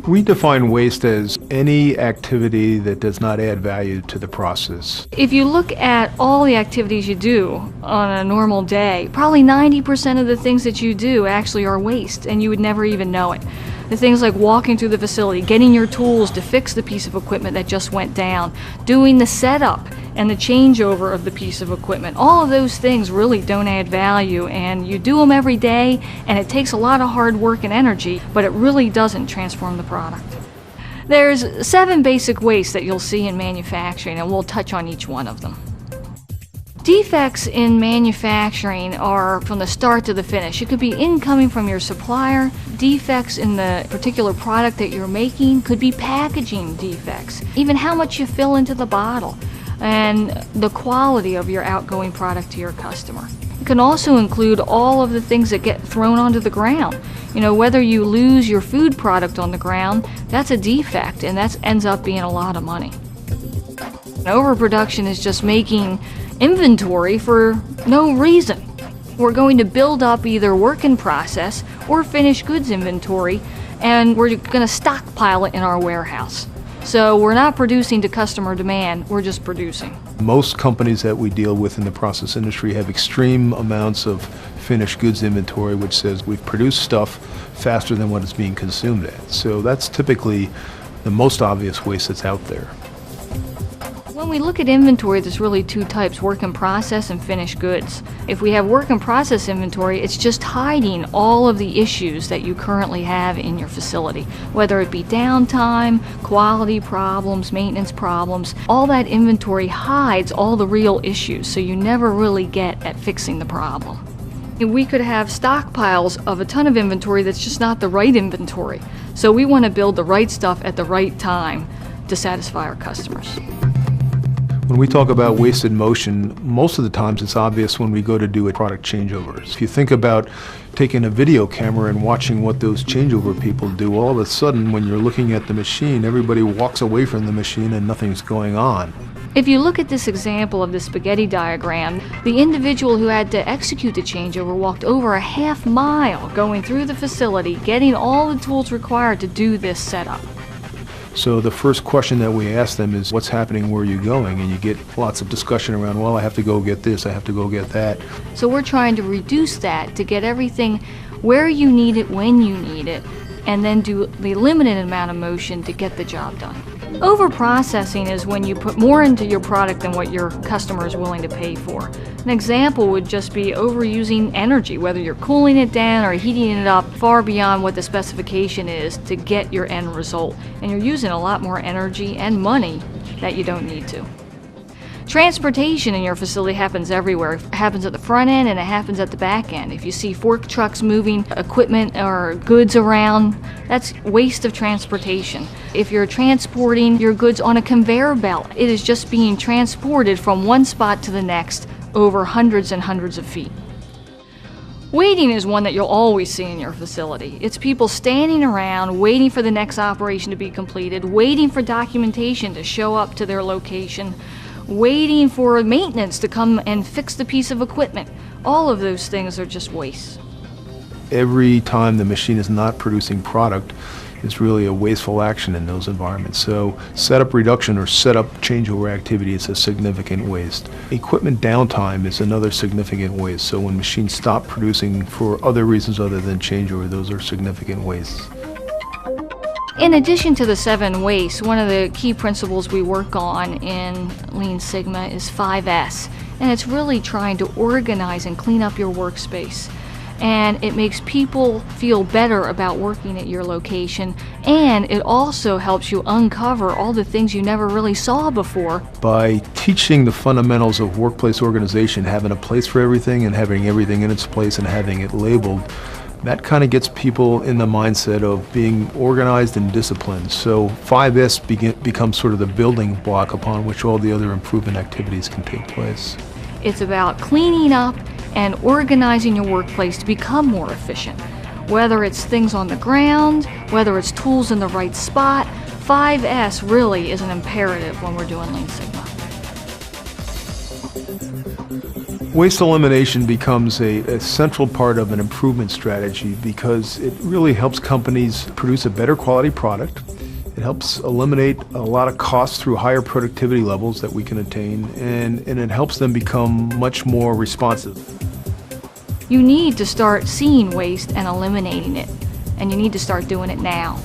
We define waste as any activity that does not add value to the process. If you look at all the activities you do on a normal day, probably 90% of the things that you do actually are waste, and you would never even know it. The things like walking through the facility, getting your tools to fix the piece of equipment that just went down, doing the setup and the changeover of the piece of equipment. All of those things really don't add value, and you do them every day, and it takes a lot of hard work and energy, but it really doesn't transform the product. There's 7 basic wastes that you'll see in manufacturing, and we'll touch on each one of them. Defects in manufacturing are from the start to the finish. It could be incoming from your supplier. Defects in the particular product that you're making could be packaging defects, even how much you fill into the bottle, and the quality of your outgoing product to your customer. It can also include all of the things that get thrown onto the ground. You know, whether you lose your food product on the ground, that's a defect, and that ends up being a lot of money. Overproduction is just making inventory for no reason. We're going to build up either work in process or finished goods inventory, and we're going to stockpile it in our warehouse. So we're not producing to customer demand, we're just producing. Most companies that we deal with in the process industry have extreme amounts of finished goods inventory, which says we've produced stuff faster than what it's being consumed at. So that's typically the most obvious waste that's out there. When we look at inventory, there's really 2 types, work in process and finished goods. If we have work in process inventory, it's just hiding all of the issues that you currently have in your facility, whether it be downtime, quality problems, maintenance problems. All that inventory hides all the real issues, so you never really get at fixing the problem. We could have stockpiles of a ton of inventory that's just not the right inventory. So we want to build the right stuff at the right time to satisfy our customers. When we talk about wasted motion, most of the times it's obvious when we go to do a product changeover. If you think about taking a video camera and watching what those changeover people do, all of a sudden when you're looking at the machine, everybody walks away from the machine and nothing's going on. If you look at this example of the spaghetti diagram, the individual who had to execute the changeover walked over a half mile going through the facility, getting all the tools required to do this setup. So the first question that we ask them is, what's happening, where are you going? And you get lots of discussion around, well, I have to go get this, I have to go get that. So we're trying to reduce that to get everything where you need it, when you need it, and then do the limited amount of motion to get the job done. Over-processing is when you put more into your product than what your customer is willing to pay for. An example would just be overusing energy, whether you're cooling it down or heating it up far beyond what the specification is to get your end result. And you're using a lot more energy and money that you don't need to. Transportation in your facility happens everywhere. It happens at the front end and it happens at the back end. If you see fork trucks moving equipment or goods around, that's waste of transportation. If you're transporting your goods on a conveyor belt, it is just being transported from one spot to the next over hundreds and hundreds of feet. Waiting is one that you'll always see in your facility. It's people standing around waiting for the next operation to be completed, waiting for documentation to show up to their location, waiting for maintenance to come and fix the piece of equipment. All of those things are just waste. Every time the machine is not producing product, it's really a wasteful action in those environments. So setup reduction or setup changeover activity is a significant waste. Equipment downtime is another significant waste. So when machines stop producing for other reasons other than changeover, those are significant wastes. In addition to the 7 wastes, one of the key principles we work on in Lean Sigma is 5S, and it's really trying to organize and clean up your workspace. And it makes people feel better about working at your location, and it also helps you uncover all the things you never really saw before. By teaching the fundamentals of workplace organization, having a place for everything and having everything in its place and having it labeled, that kind of gets people in the mindset of being organized and disciplined. So 5S becomes sort of the building block upon which all the other improvement activities can take place. It's about cleaning up and organizing your workplace to become more efficient. Whether it's things on the ground, whether it's tools in the right spot, 5S really is an imperative when we're doing Lean Sigma. Waste elimination becomes a central part of an improvement strategy because it really helps companies produce a better quality product. It helps eliminate a lot of costs through higher productivity levels that we can attain, and it helps them become much more responsive. You need to start seeing waste and eliminating it, and you need to start doing it now.